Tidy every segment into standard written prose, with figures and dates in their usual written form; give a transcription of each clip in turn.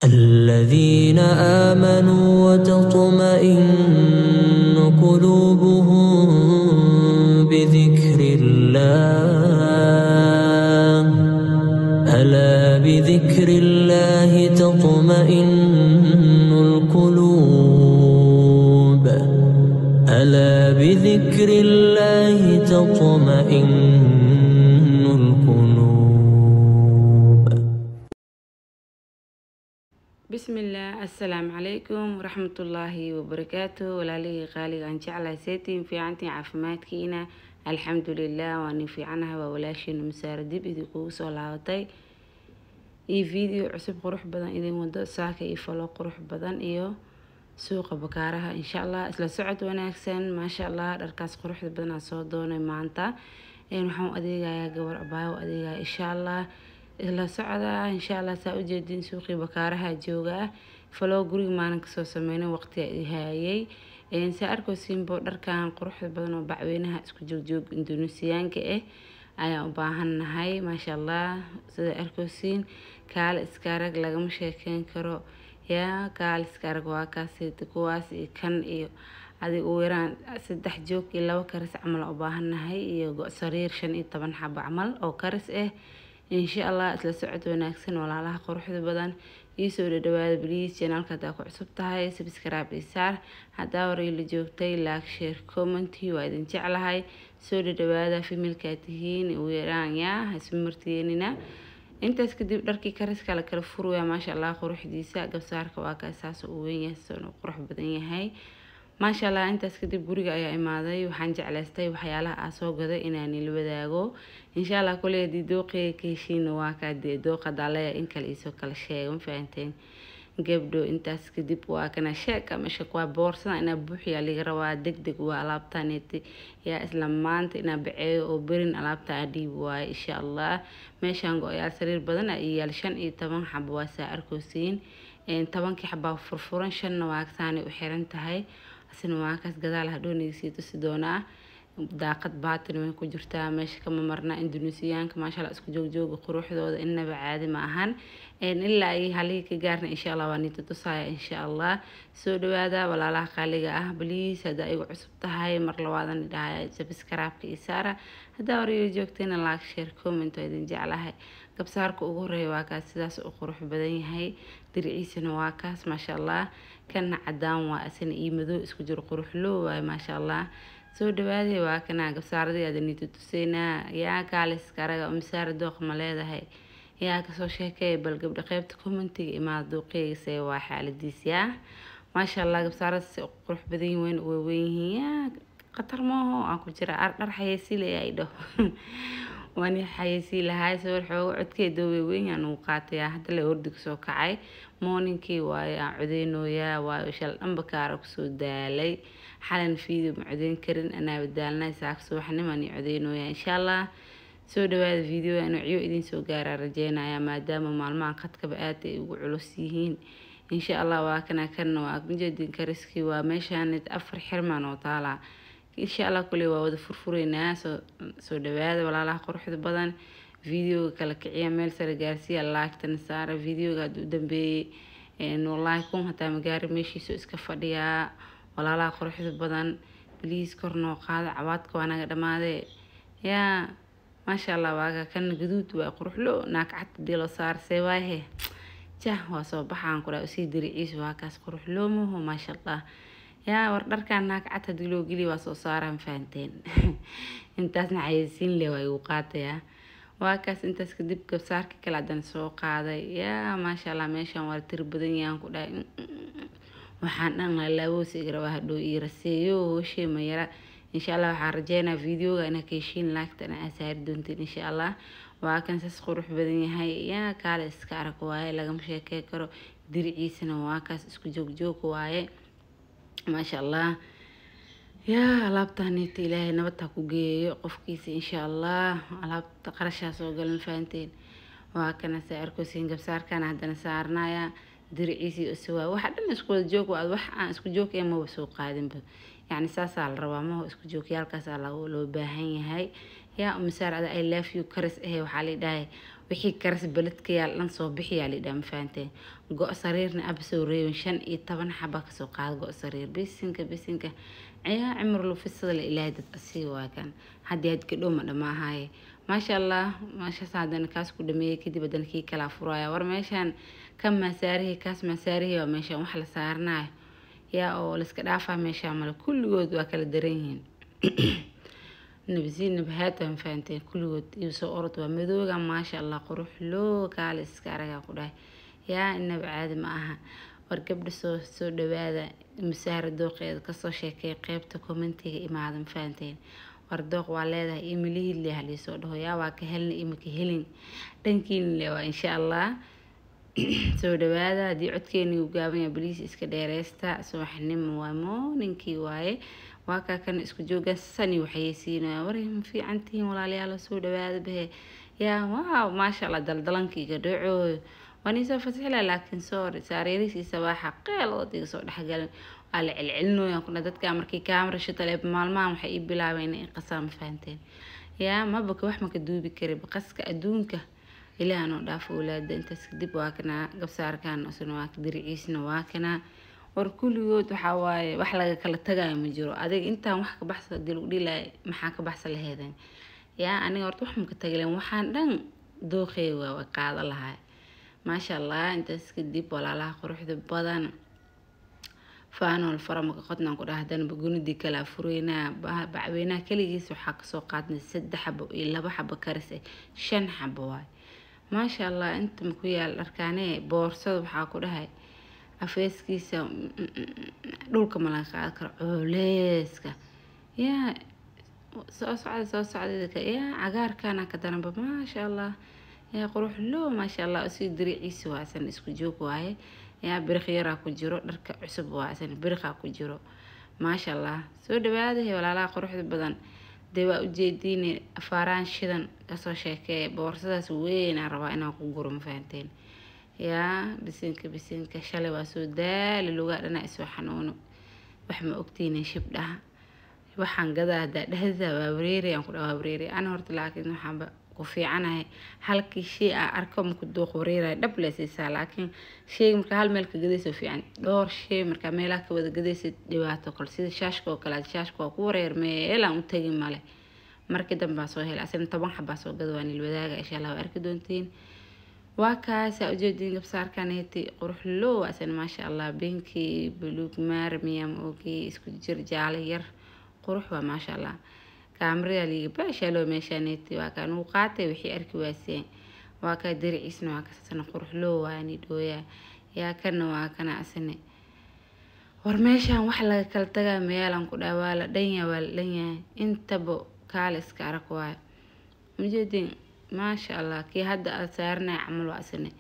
الذين آمنوا وتطمئن قلوبهم بذكر الله ألا بذكر الله تطمئن القلوب ألا بذكر الله تطمئن القلوب. بسم الله السلام عليكم ورحمة الله وبركاته. ولالي غالي أن جعل سيتين في عنتي عافماتكينا الحمد لله وأني في عنها وولاشين مساردي بديكو صلاوتي إي فيديو عصب قروح بدن إذا مدة ساكا يفلو قروح بدن إيو سوق بكارها إن شاء الله إسلا سعد وناكسن ما شاء الله دركاس قروح بدن صودون مانتا إن وحوم أديغا يا قبر أباو أديغا إن شاء الله إلا سعدا إن شاء الله سأوجدين سوقي بكارها جوجا فلو قري ما نكسو سمينا وقت هايي إن سأركو سيمبو دركان قروح بدن وبعوينها اسكو جوج إندونيسيان كإيه ayaa u baahannahay maasha Allah sida arkoosin kaal iskaarag lagama sheekeyn karo yaa kaal iskaarag waa kaasida kuwaas iyo kan iyo adiga u yaraan 3 joog iyo 2 karis camal u baahannahay iyo sariir 15 xabo camal oo karis insha Allah isla socod wanaagsan walaalaha quruxda badan soo dhawaada please channelka daa ku cusub tahay subscribe isaar hadaa hore la joogtay like share comment waa idin jeclahay soo dhawaada familka tihiin u yaraan yaa ismarteenina intaas kadib dharkii kariska la kala furaya maasha Allah quruxdiisa gabsaarka waa ka asaas u weyn yahay soo qurux badan yahay maasha Allah intaas kadib guriga ayaa imaaday waxaan jeclaystay waxyaalaha soo gaday inaan ila wadaago insha Allah kulleedii dooqay kiishin waa ka dooqa dalay in kale isoo kala sheego faanteen gabdho intaas kadib waa kana sheeka meesha kwa boorsada ina buuxiya liga rabaa degdeg waa alaabtaaniti yaa isla maanta ina baceeyo oo berin alaabta adiib waa insha Allah meeshan gooyaal sariir badan iyo 15 xabo waa saa arkoosiin 10 xabo furfuran 5 waa kaani u xiran tahay asina waa kaas gadaal hadhoonaysi tusi doonaa daaqad baatin way ku jirtaa meesha kama marna Indoneesiyaanka maasha Allah isku joog quruxdooda inaba caadi ma ahan ilaa ay halii ka gaarna insha Allah waan inta tusaya insha Allah soo dhawaada walaalaha qaaliga please hada ay cusub tahay mar labaadan dhahay subscribe-ka isaara hada hore joogteena like share comment oo idin jeclahay gabsaarka ugu horeeya waa kaas sidaas u qurux badan yahay diriciisana waa kaas maasha Allah kana cadaan waa asina iyo madow isku jiro qurux loo waay maasha Allah soo dhawaada waa kana gabsaaradii aad inta tuseena yaa kaalis karaga umsaar dooq ma leedahay yaa ka soo sheekay bal gabdha qaybta commentiga imaad dooqeysay waa xaaladiisa maasha Allah gabsaarada si qurux badan weyn oo weyn yihiin qatar maaho aan ku jira dhar xayeysi leeyahay wani xayeysi lahaay soo xoog codkeedo weyn aan u qaatay hadda la ordig soo kacay morningkii waa codeynooya waa shal dhanba kaara ku soo daalay xalan fiidiyo ma codeyn karin ana badalnay saak subaxnimani codeynooya insha Allah soo dhawaada video aan ciyo idin soo gaara rajeynaya maadaama maalmahan qadkaba aad ay ugu culus yihiin insha Allah waa kana waa kunjeedin kariski waa meeshaan 4 xirmaan oo taala insha Allah kulli waa wada furfureynaa soo dhawaada walaalaha quruxda badan video kala kiciya meel sare gaarsiya like tan saara videoga u dambeeyay no like hataa magaari meeshiisa iska fadhiya walaalaha quruxda badan please korno qaada cawaadka waa naga dhamaade yaa maasha Allah waaga kan guduud waa qurux loo naak cad dilo saar seewaahe jah waa soo baxaan kula si diriciis waa kaas qurux loo mo maasha Allah yaa war dharkan naak cad dilo gili waa soo saaran faanteen intaasna xayeysiin le way u qaataya waa kaas intaas kadib gabsaarka kala dan soo qaaday yaa maasha Allah meeshan waa tir badan yaan ku dhaay waxaan dhan la laawsi garaba hadoo iiraseeyo hooshee ma yara insha Allah waxaan rajeynaa videoga ina keeshin laagtana asaar doontiin insha Allah waa kan sas qurux badan yahay yaa kaale iska arag waaye laga sheekay karo diriciisana waa kaas isku joog waaye maasha Allah yaa alaabtaanita ilaahay nabad ha ku geeyo qofkiisa insha Allah alaabta qarashaas oo galan faanteen waa kana saarkoosiin gabsaarkana hadana saarnaya diriciisi oo waxa dhan isku joog waa wax aan isku joog ee ma soo qaadinba يعني ساسا الروا ما هو اسكو جوكيالكاس لو باهن yahay يا مسار هذا I love you كرس إيه وحالي داي وحي كرس بلدك يا لنصو بحي يا لدام فانتين جو صريرنا أبسو ريون شن طبعا حبك سوقات جو صرير بيسنك عيا عمر له في الصدر الإلهي تتأسيه كان حد يد كلهم أنا ما هاي ما شاء الله ما شاء سعدنا كاس كدمية كدي بدن كي كلا فرايا ورميشان كم مساره كاس مساره ومشان وحلا صارناه يا أو لسكدافع مشان مال كل جود وكل درين نبزين بهاتهم فانتين كل جود يوسو أرد ومذوقا ما شاء الله قروح لو كالس كارجا قداي يا إن بعد معها wargabdha soo dhawaada musaar dooqeeda kasoo sheekay qaybta commentiga imaadan faanteen war dooq waa leedahay imilihii leeyahay soo dhaho yaa waa ka helna imika helin dhankiin leewa insha Allah soo dhawaada hadii codkeeni uu gaaban yahay please iska dheereysta subaxnimo waa morningkii waaye waa ka kan isku joogan sani waxay siinaa war ma fiicantiin walaalayaal soo dhawaada bee yaa waaw ma sha Allah daldalankiga dhaco وأنا فتح لها لكن ساريري صباحا قيل وضيق صور حقل على العلنو يكون دتك كامركي كاميرا شتلي بمال ما وحيب بلا بين قسام فانتين يا ما بك وح ما كدوبي كري بقسك أدونك إلى أنو داف أولاد أنت سكدب واكنا قبصار كان أصنواك درعيسنا واكنا وركل يوت وحواي وحلا كلا تجا مجرو أديك أنت وحك بحث دلودي لا محاك بحث لهذا يا أنا ورت وح مكتجلين وحان دن دوخي وقاعد الله هاي ما شاء الله انت سكديب ولا لا قروح بدن فانو الفرم قدنا نقول هدان بجندي كلا فرينا بعوينا كليس وحق سوقاتنا 6 حبه إلا بحبه كرسي 5 حبه واي ما شاء الله انت مكويا الاركانيه بورصه وحا كدهاي افيسكيسا دولك ملقا كروليسكا يا سو سعد يا عقار كان كدنب ما شاء الله يا قروح له ما شاء الله أسي دريعيس واسن اسكو جوك واي يا برخيرا كجرو درك عصب واسن برخا كجرو ما شاء الله سو دباده ولا لا قروح بدن دبا ujeedini afaaraan shidan kasoo sheekay boorsadaas weyn aan rabaa inaan ku guro mafaanteen yaa bisinka shalay waa soo daal luga dhana isoo xanuuno wax ma ogtiina shibdhaha waxaan gadaa dhahda waa wareeri aan ku dhaw wareeri ana horta laakiin waxaan وفي عنها هالكي شيء أركم كدو خوريرة دبل سيسا لكن شيء مركا هالملك قديس وفي عن دور شيء مركا ميلاك وذا قديس ديواتو كل سيد شاشكو كلا شاشكو كورير ميلا متجم ماله مركا دم باسوه الأسن طبعا حباسو قدواني الوداقة إن شاء الله وأركدونتين وكاسا أجودين بصار كانت قروح له أسن ما شاء الله بينكي بلوك مارميام أوكي اسكو جرجالي ير قروح وما شاء الله كامريا لي باشا لو مشانيتي وكان وقاتي وحي أركي واسين وكا درعيسنا وكا سنة قروح له واني دويا يا كان وكان أسني ورميشان وحلا كالتغا ميالان كدا والا دنيا والدنيا انتبو كالس كاركواي مجدين ما شاء الله كي هدا أسارنا عملوا أسني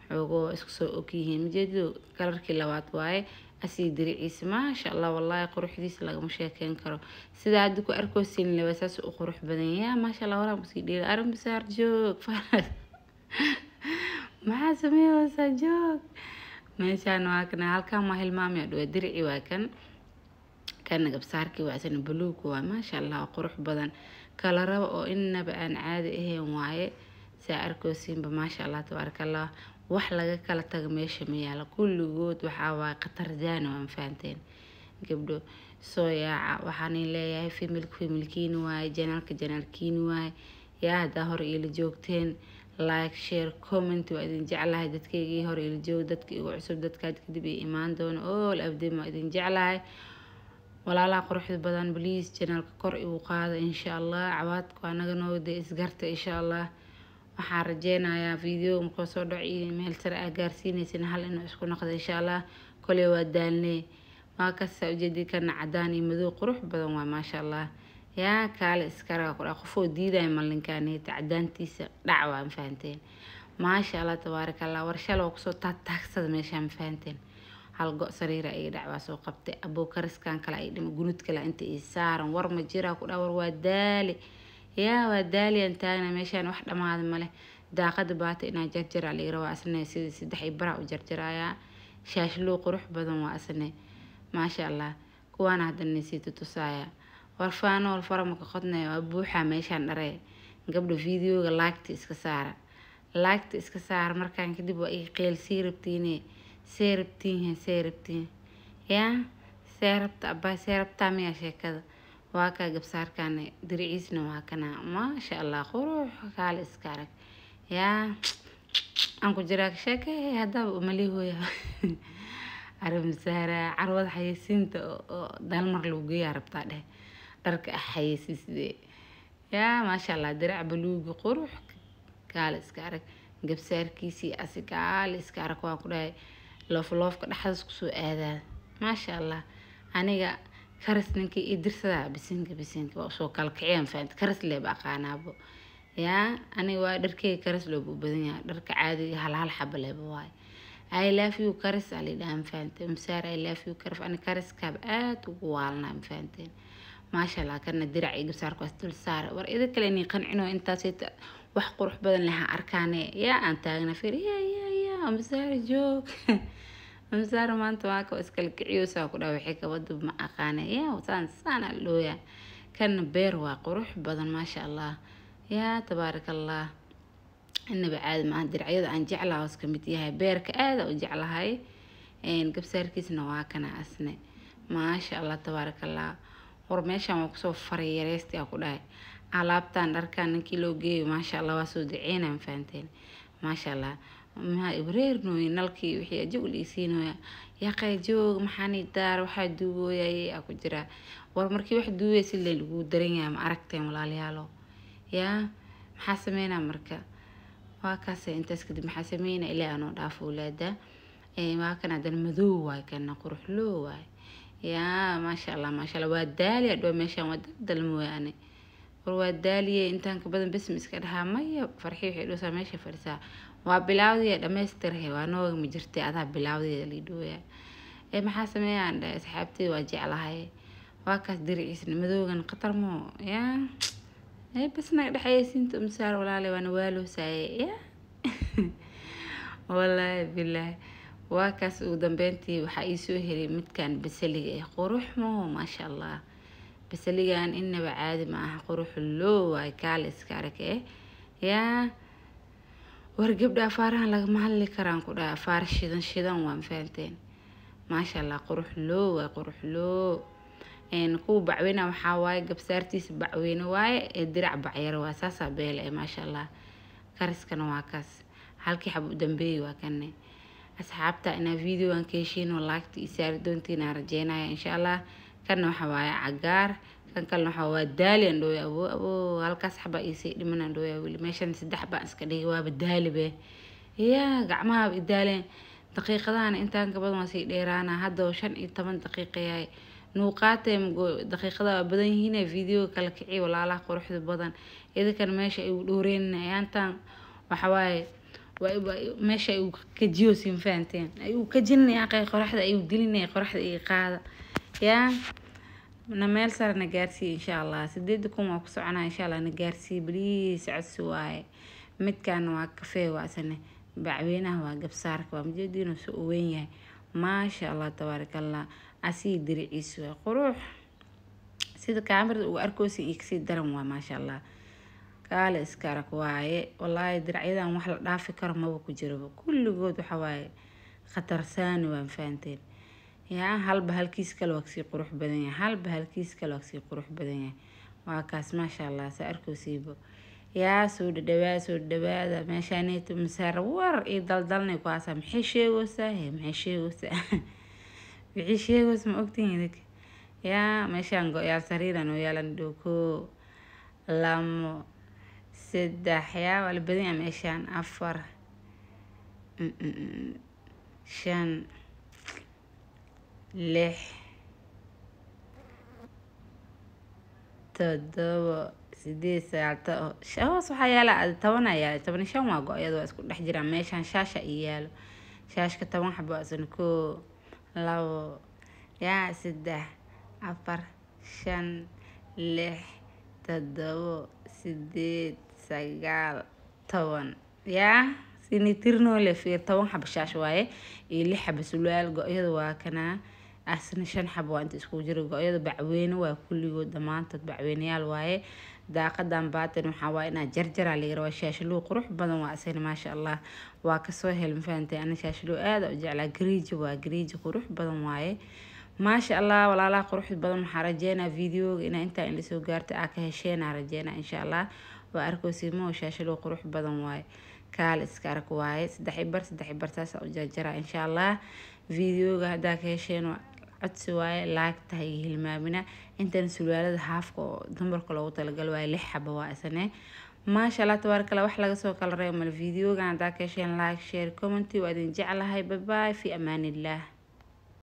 حوقو اسكسو اوكيهين مجدو كالركي لوات واي أسي دريعيس ما شاء الله والله قروح ديس لغا مشاكين كرو سيدا عدكو أركو سين لبساس قروح بدنيا ما شاء الله ورا مسيدي أرم بسار جوك ما سميه وسا جوك meeshaan waa kana halkan ma hilmaamay dhow dirci waa kan gabsaarkii waa san buluug waa ma sha Allah qurux badan kala rabo oo inaba aan caadi ahayn waaye saa arkoosinba ma sha Allah tabarakallah wax laga kala tago meesha meeyala kulligood waxa waa qatar jaan oo faanteen gabdho soo yaaca waxaan leeyahay familkiin waaye janaalkiin waaye yaa hada hor ila joogteen like share comment وإذن جعلها دتكي هوري الجو دتكي وعصب دتكاد كدبي إيمان دون أول أبدي ما إذن جعلها ولا لا قروح بدن بليز channel كقرئ وقاعدة إن شاء الله عواتك وأنا جنودي إسقرت إن شاء الله وحرجينا يا فيديو مقصود دعي مهل ترى أجارسيني سنهال إنه إسكو نقد إن شاء الله كل ودالني ما كسر جدي كان عداني مذوق قروح بدن ما شاء الله يا كال إسكارا قرأ خفوا ديدا يملن كانت عدانتيس دعوة مفهمتين ما شاء الله تبارك الله ورشال وقصو تاكسد ميشا مفهمتين هالقو سريرة اي دعوة سو قبتي أبو كرس كان كلا اي دم قنود كلا انت إسارا ورم جيرا قرأ ورودالي يا ودالي انتانا ميشان واحدة ما هذا ماله داقد باتي انا جرجر علي روا أسنة سيدح إبراء وجرجر يا شاشلو قروح بدن وأسنة ما شاء الله كوانا هذا النسيت تسايا warfaano walfara maka qodnay waa buuxa meeshaan dharee gabdho videoga laagta iska saara markaan kadib waa ii qeyl seerabtiin yaa seerabtaa miyaa sheekada waa kaa gabsaarkaane diriciisna waa kana maasha allah qurux kaale iska arag yaa aan ku jiraa sheekay haddaba umalihoya arabsaara carwada xayeysiinta oo dalmar lagu geeyaa rabtaa dheh dharka xayeysiisdee yaa maasha allah dirac baluugi qurux kaale iska arag gabsaarkiisii asigaale iska arag waan ku dhahay loofka dhexdaas kusoo aadaa maasha allah aniga karas ninkii ii dirsadaa bisinka waa soo kala kiciyaan faanta karas leeba aqaanaabo yaa aniga waa dharkeyga karas loogu badan yahay dharka caadiga hal xaba leeba waaye I love you karas ali dhahan faanta umsaar I love you karaf ani karaskaab aad ugu waalnaa faanteen maasha allah kana dirac iyo gabsaarku astul saar war idin kale inay qancino intaas wax qurux badan laha arkaane yaa aan taagna fiir yaa umsaar joog umsaar maanta waa ka iskala kiciyo saa ku dhaw wixii ka wada ma aqaane yaa saan looya kana beer waa qurux badan maasha allah yaa tabaarakallah inaba caadi ma diracyada aan jeclahay iska mid yahay beerka aad u jeclahay gabsaarkiisna waa kana asne maasha allah tabaarakallah war meeshaan waa kusoo faray yareystii ku dhahay alaabtaan dharkaan ninkii loo geeyo maasha allah waa soo duceynaa faanteen maasha allah ma ibreernooy nalkii wixii ajul isiinooya yaqay joog maxaani daar waxa duubooyay ku jira war markii wax duubay si lagu daran yahay ma aragteen walaalayaalo yaa maxaa sameynaa marka waa kaas intaas kadib maxaa sameynaa ilaa aanu dhaafo walaada waa kana dan madow waay kana qurux loo waay yaa maasha allah waa daaliya dhow meeshaan waa dal mooyaane war waa daaliye intaan ka badan bas iska dhahaa maya farxii wixii dhoosaa meesha fadhisaa waa bilaawdiya dhamaystirhay waa nooga ma jirtay adaa bilaawdeeda lidhooya maxaa sameeyaan dhahay asxaabteeda waa jeclahay waa kaas diriciisna madoogan qatar moo yaa bas naga dhexaysiinta umsaar walaale waana waaloosaye yaa wallaahi bilaahi waa kaas ugu dambeyntii waxaa ii soo helay midkaan basaliga qurux moo maasha allah basaligan inaba caadi ma aha qurux loo waay kaale iska arag yaa war gabdha afaarahan lagama hadli karaan ku dhahay afaar shidan waan fahanteen maasha allah qurux loo waay qurux loo kuwa bacweyna waxaa waaye gabsaartiisa bacweyne waaye dirac bacyar waa saasaa beele maasha allah kariskana waa kaas halkii xab u dambeeyay waa kanne asxaabta inaa videogan ka heshiin oo laagta ii saari doontiin aan rajeynaya insha allah kana waxa waaye cagaar kan kalena waxa waa daaliyan dhooya abo halkaas xaba iisay dhimanaan dhooya weli meeshan 3 baan iska dhigay waaba daalibe yaa gacmaha idaaleen daqiiqadaana intaan ka badan waa sii dheeraana hadda 15 daqiiqo yahay nuuqaatay daqiiqada waa badan yihiin video kala kiciyo walaalaha quruxda badan idinkana meesha ay u dhooreynayaan tan waxa waaye meesha ay ka jiyo siin faanteen ay u ka jinnay aqay qoraxda ay u dilinay qoraxda ay qaada yaa na meel sar na gaarsiin insha allah 8 waa ku soconaa insha allah na gaarsiin please codsi waaye midkaan waa kafee waasane bacweynaha waa gabsaarka waa majeedino soo weyn yahay maasha allah tabaarakallah asii diriciisu waa qurux sida kaamirada ugu arkoosi iksii daran waa maasha allah kaale iska arag waaye wallaahi diracyadan wax la dhaafi karo maba ku jiro kulligood waxa waaye khatarsaani waan fahanteen yaa halba halkiis kale waa kasii qurux badan yahay waa kaas maasha allah sa arkoosiibo yaa soo dhawaada meeshaaneetu masaar war ii daldalnay kuwaasa maxay sheegoosaa wixii sheegoos ma ogtiin idink yaa meeshaan go-yaal sariiran oo yaalan dhoko 2 3 yaa wala badan yahay meeshaan 4 5 6 7 shaas waxaa yaala 10 ayaa 15 waa go-yada waa isku dhex jiraan meeshaan shaasha ii yaalo shaashka 10 xabo asan 1 2 yaa 3 4 5 6 7 8 9 10 yaa sini tirno le fiir 10 xabo shaash waaye iyo 6 xabo sulwaal go-yada waa kana asna 5 xabo waa inta isku jiro gooyada bacweyne waa kulligood dhamaantood bacweynayaal waaye daaqadan baatin waxa waa inaa jarjara la yiraahdo shaashilo qurux badan waa asna ma sha Allah waa ka soo helin faantay ana shaashilo aad u jeclaa gariij waa gariij qurux badan waaye ما شاء الله ولا لا قروح بدن حرجينا فيديو إن أنت اللي سو قارت عكهشينا رجينا إن شاء الله وأركو سيمو شاشلو قروح بدن واي كال إسكارك واي سدحي برتاس أو جاجرة إن شاء الله فيديو هذا كهشين عدس واي لايك تهيه المامنة أنت نسولوالد هافكو دمبركو لو تلقى واي لحة بواسنة ما شاء الله تبارك الله وحلا سو كل رأي من الفيديو هذا كهشين لايك شير كومنتي وأدين جعلها باي باي في أمان الله.